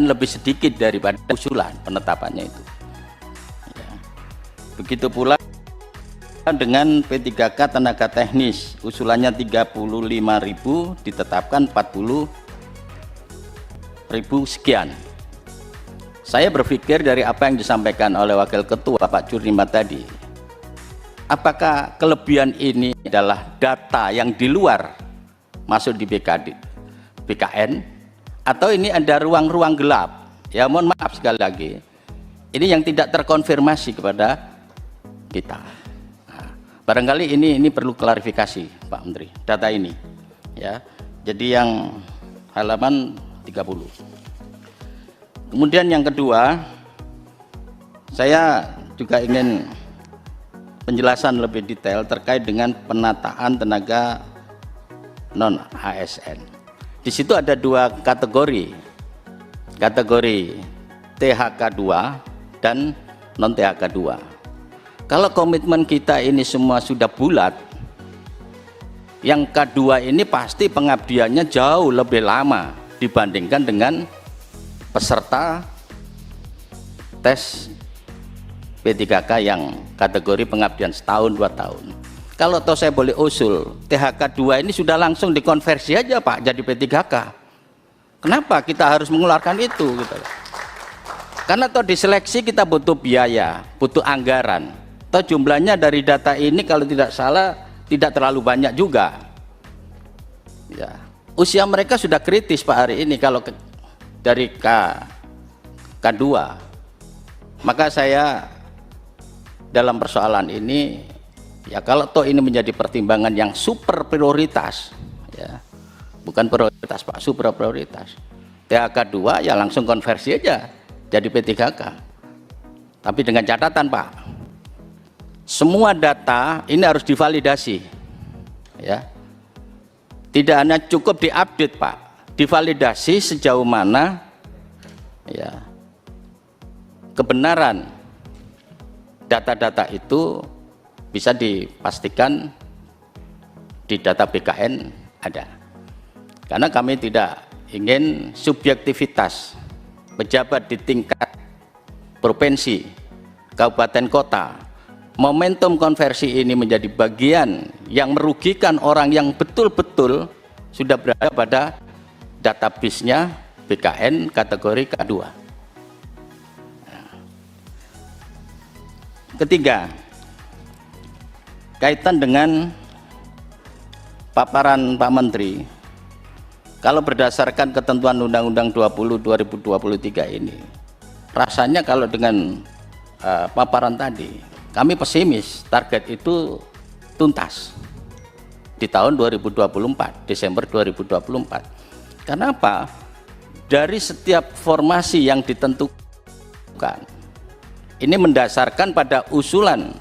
lebih sedikit daripada usulan penetapannya itu. Ya. Begitu pula dengan P3K tenaga teknis, usulannya 35.000 ditetapkan 40.000 sekian. Saya berpikir dari apa yang disampaikan oleh Wakil Ketua Pak Jurnima tadi, apakah kelebihan ini adalah data yang di luar masuk di BKN, atau ini ada ruang-ruang gelap? Ya mohon maaf sekali lagi, ini yang tidak terkonfirmasi kepada kita. Nah, barangkali ini perlu klarifikasi Pak Menteri, data ini. Ya, jadi yang halaman 30. Kemudian yang kedua, saya juga ingin penjelasan lebih detail terkait dengan penataan tenaga non ASN. Di situ ada dua kategori THK 2 dan non THK 2. Kalau komitmen kita ini semua sudah bulat, yang K2 ini pasti pengabdiannya jauh lebih lama dibandingkan dengan peserta tes P3K yang kategori pengabdian setahun 2 tahun. Kalau toh saya boleh usul, THK 2 ini sudah langsung dikonversi aja Pak jadi P3K. Kenapa kita harus mengeluarkan itu gitu? Karena toh diseleksi kita butuh biaya, butuh anggaran. Toh jumlahnya dari data ini kalau tidak salah tidak terlalu banyak juga. Ya, usia mereka sudah kritis Pak hari ini kalau dari K2. Maka saya dalam persoalan ini, ya kalau toh ini menjadi pertimbangan yang super prioritas, ya bukan prioritas Pak, super prioritas, THK 2 ya langsung konversi aja jadi P3K. Tapi dengan catatan Pak, semua data ini harus divalidasi, ya tidak hanya cukup diupdate Pak, divalidasi sejauh mana ya kebenaran data-data itu bisa dipastikan di data BKN ada. Karena kami tidak ingin subjektivitas pejabat di tingkat provinsi, kabupaten, kota, momentum konversi ini menjadi bagian yang merugikan orang yang betul-betul sudah berada pada database-nya BKN kategori K2. Ketiga, kaitan dengan paparan Pak Menteri, kalau berdasarkan ketentuan Undang-Undang 20/2023 ini, rasanya kalau dengan paparan tadi, kami pesimis target itu tuntas di tahun 2024, Desember 2024. Karena apa? Dari setiap formasi yang ditentukan, ini mendasarkan pada usulan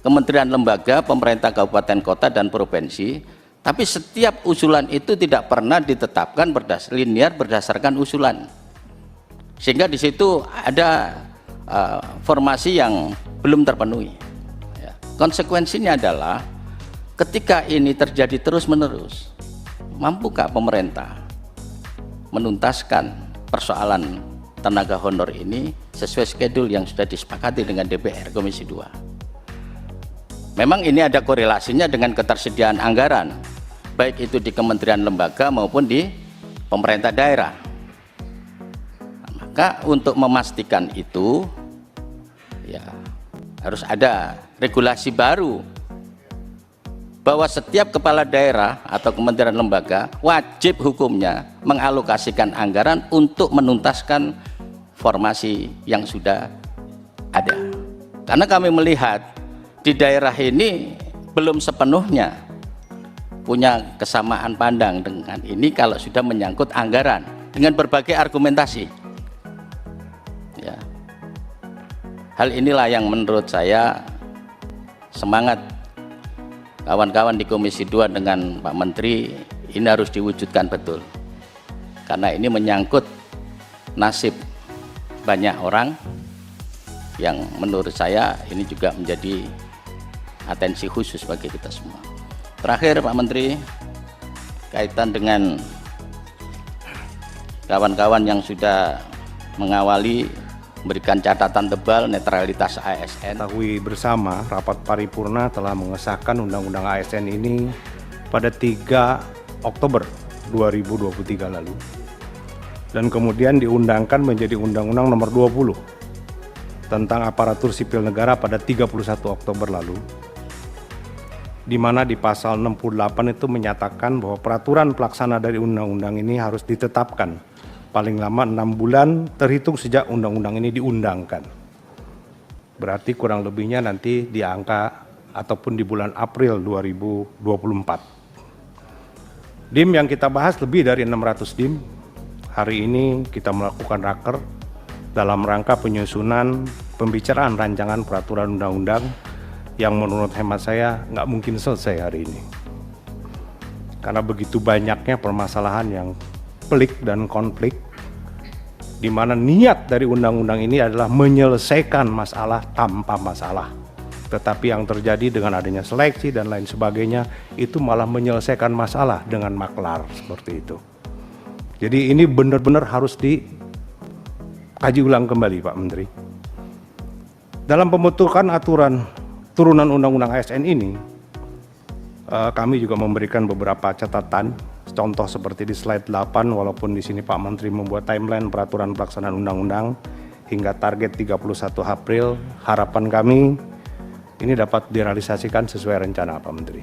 kementerian lembaga, pemerintah kabupaten kota dan provinsi, tapi setiap usulan itu tidak pernah ditetapkan linear berdasarkan usulan, sehingga di situ ada formasi yang belum terpenuhi. Ya. Konsekuensinya adalah ketika ini terjadi terus-menerus, mampukah pemerintah menuntaskan persoalan tenaga honor ini sesuai schedule yang sudah disepakati dengan DPR Komisi 2. Memang ini ada korelasinya dengan ketersediaan anggaran, baik itu di kementerian lembaga maupun di pemerintah daerah. Nah, maka untuk memastikan itu, ya harus ada regulasi baru bahwa setiap kepala daerah atau kementerian lembaga wajib hukumnya mengalokasikan anggaran untuk menuntaskan formasi yang sudah ada. Karena kami melihat di daerah ini belum sepenuhnya punya kesamaan pandang dengan ini kalau sudah menyangkut anggaran dengan berbagai argumentasi. Ya. Hal inilah yang menurut saya semangat kawan-kawan di Komisi 2 dengan Pak Menteri ini harus diwujudkan betul. Karena ini menyangkut nasib banyak orang yang menurut saya ini juga menjadi atensi khusus bagi kita semua. Terakhir Pak Menteri, kaitan dengan kawan-kawan yang sudah mengawali memberikan catatan tebal netralitas ASN. Ketahui bersama, rapat paripurna telah mengesahkan Undang-Undang ASN ini pada 3 Oktober 2023 lalu. Dan kemudian diundangkan menjadi Undang-Undang Nomor 20 tentang aparatur sipil negara pada 31 Oktober lalu. Di mana di pasal 68 itu menyatakan bahwa peraturan pelaksana dari undang-undang ini harus ditetapkan paling lama 6 bulan terhitung sejak undang-undang ini diundangkan. Berarti kurang lebihnya nanti di angka ataupun di bulan April 2024. DIM yang kita bahas lebih dari 600 DIM. Hari ini kita melakukan raker dalam rangka penyusunan pembicaraan rancangan peraturan undang-undang yang menurut hemat saya nggak mungkin selesai hari ini. Karena begitu banyaknya permasalahan yang pelik dan konflik, di mana niat dari undang-undang ini adalah menyelesaikan masalah tanpa masalah. Tetapi yang terjadi dengan adanya seleksi dan lain sebagainya, itu malah menyelesaikan masalah dengan maklar seperti itu. Jadi ini benar-benar harus dikaji ulang kembali Pak Menteri. Dalam pembentukan aturan turunan Undang-Undang ASN ini, kami juga memberikan beberapa catatan. Contoh seperti di slide 8, walaupun di sini Pak Menteri membuat timeline peraturan pelaksanaan undang-undang hingga target 31 April, harapan kami ini dapat direalisasikan sesuai rencana Pak Menteri.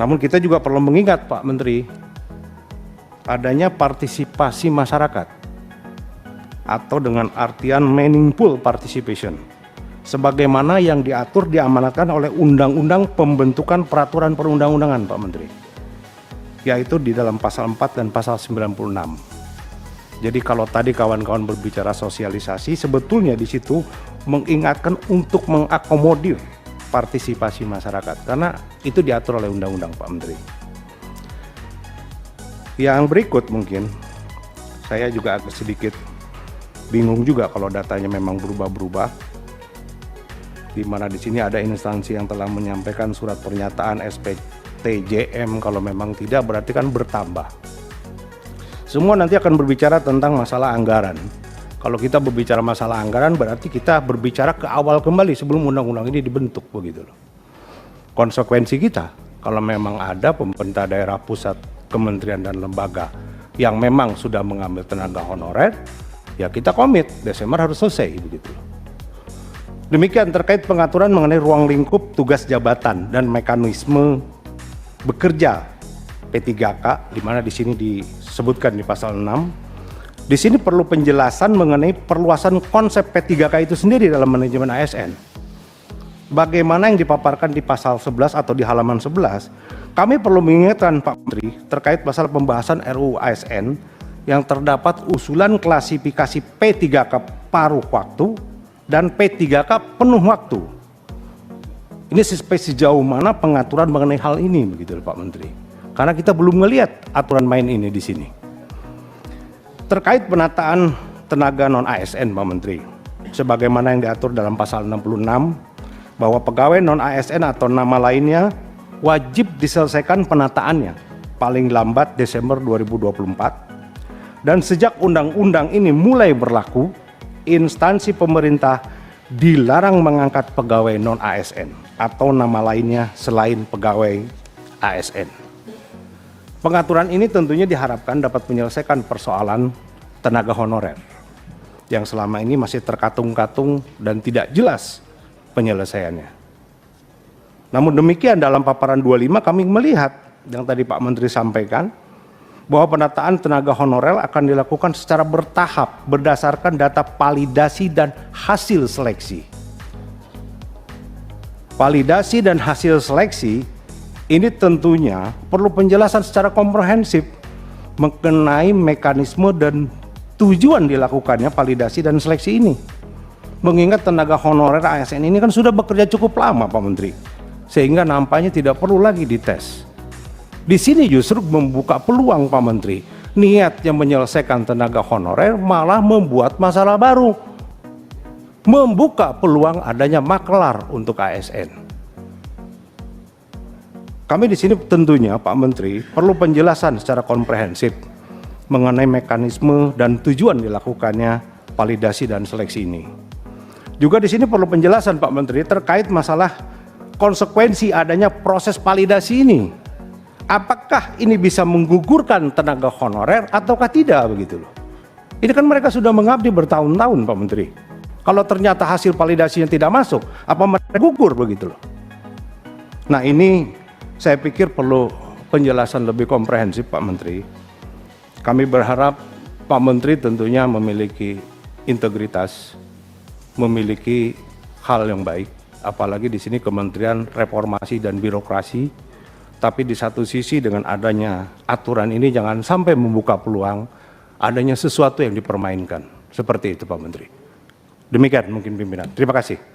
Namun kita juga perlu mengingat Pak Menteri, adanya partisipasi masyarakat atau dengan artian meaningful participation sebagaimana yang diatur diamanatkan oleh Undang-Undang Pembentukan Peraturan Perundang-undangan Pak Menteri, yaitu di dalam pasal 4 dan pasal 96. Jadi kalau tadi kawan-kawan berbicara sosialisasi, sebetulnya di situ mengingatkan untuk mengakomodir partisipasi masyarakat, karena itu diatur oleh undang-undang Pak Menteri. Yang berikut mungkin, saya juga agak sedikit bingung juga kalau datanya memang berubah-berubah, di mana di sini ada instansi yang telah menyampaikan surat pernyataan SPTJM, kalau memang tidak berarti kan bertambah. Semua nanti akan berbicara tentang masalah anggaran. Kalau kita berbicara masalah anggaran berarti kita berbicara ke awal kembali sebelum undang-undang ini dibentuk begitu loh. Konsekuensi kita kalau memang ada pemerintah daerah, pusat, kementerian dan lembaga yang memang sudah mengambil tenaga honorer, ya kita komit Desember harus selesai begitu loh. Demikian terkait pengaturan mengenai ruang lingkup tugas jabatan dan mekanisme bekerja P3K, di mana di sini disebutkan di pasal 6. Di sini perlu penjelasan mengenai perluasan konsep P3K itu sendiri dalam manajemen ASN. Bagaimana yang dipaparkan di pasal 11 atau di halaman 11, kami perlu mengingatkan Pak Menteri terkait pasal pembahasan RUU ASN yang terdapat usulan klasifikasi P3K paruh waktu dan P3K penuh waktu. Ini sejauh mana pengaturan mengenai hal ini begitu Pak Menteri. Karena kita belum melihat aturan main ini di sini. Terkait penataan tenaga non-ASN Pak Menteri, sebagaimana yang diatur dalam pasal 66, bahwa pegawai non-ASN atau nama lainnya wajib diselesaikan penataannya paling lambat Desember 2024. Dan sejak undang-undang ini mulai berlaku, instansi pemerintah dilarang mengangkat pegawai non-ASN atau nama lainnya selain pegawai ASN. Pengaturan ini tentunya diharapkan dapat menyelesaikan persoalan tenaga honorer yang selama ini masih terkatung-katung dan tidak jelas penyelesaiannya. Namun demikian dalam paparan 25 kami melihat yang tadi Pak Menteri sampaikan bahwa penataan tenaga honorer akan dilakukan secara bertahap berdasarkan data validasi dan hasil seleksi. Validasi dan hasil seleksi ini tentunya perlu penjelasan secara komprehensif mengenai mekanisme dan tujuan dilakukannya validasi dan seleksi ini. Mengingat tenaga honorer ASN ini kan sudah bekerja cukup lama Pak Menteri, sehingga nampaknya tidak perlu lagi dites. Di sini justru membuka peluang Pak Menteri, niatnya menyelesaikan tenaga honorer malah membuat masalah baru, membuka peluang adanya maklar untuk ASN. Kami di sini tentunya Pak Menteri perlu penjelasan secara komprehensif mengenai mekanisme dan tujuan dilakukannya validasi dan seleksi ini. Juga di sini perlu penjelasan Pak Menteri terkait masalah konsekuensi adanya proses validasi ini. Apakah ini bisa menggugurkan tenaga honorer ataukah tidak begitu loh. Ini kan mereka sudah mengabdi bertahun-tahun Pak Menteri. Kalau ternyata hasil validasinya tidak masuk, apa mereka gugur begitu loh. Nah ini saya pikir perlu penjelasan lebih komprehensif Pak Menteri. Kami berharap Pak Menteri tentunya memiliki integritas, memiliki hal yang baik. Apalagi di sini Kementerian Reformasi dan Birokrasi. Tapi di satu sisi dengan adanya aturan ini jangan sampai membuka peluang adanya sesuatu yang dipermainkan. Seperti itu Pak Menteri. Demikian mungkin pimpinan. Terima kasih.